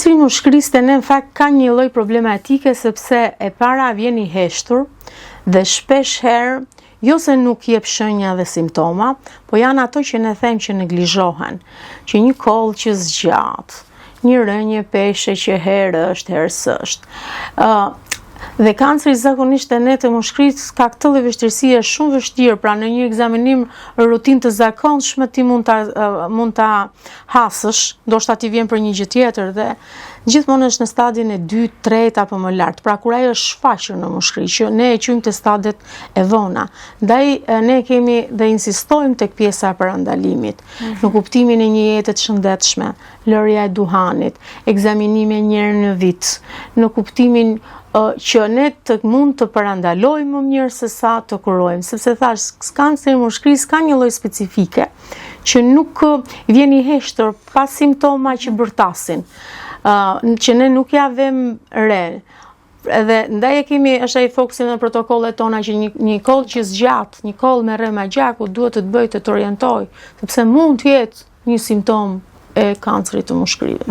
Kanceri i mushkërisë në fakt ka një lloj problematike sepse e para vjen i heshtur dhe shpesh herë jo se nuk jep shenja dhe simptoma, po janë ato që ne them që neglizhohen, që një koll që zgjat, një rënje peshe që herë është, herë s'është. Dhe kanceri zakonisht e ne të mushkërisë ka këtë lloj vështirësie shumë vështirë, pra në një ekzaminim rutinë të zakonshme ti mund ta hasësh, ndoshta ti vjen për një gjë tjetër dhe gjithmonë është në stadin e 2, 3 apo më lart. Pra kur ajo është shfaqur në mushkëri, që ne e quajmë të stadiet e vona. Ndaj ne kemi dhe insistojmë tek pjesa e parandalimit, në kuptimin e një jete të shëndetshme, lërja e duhanit, ekzaminime një herë në vit, në kuptimin që ne të mund të parandalojmë më mirë se sa të kurojmë, sepse thash, kanceri i mushkërisë ka një lloj specifike që nuk vjen i heshtur pa simptoma që bërtasin, që ne nuk ja vëmë re. Edhe ndaj e kemi është ai fokusi në protokollet tona që një koll që zgjat, një koll me rrema gjaku duhet të bëj të orientoj, sepse mund të jetë një simptom e kancerit të mushkërive.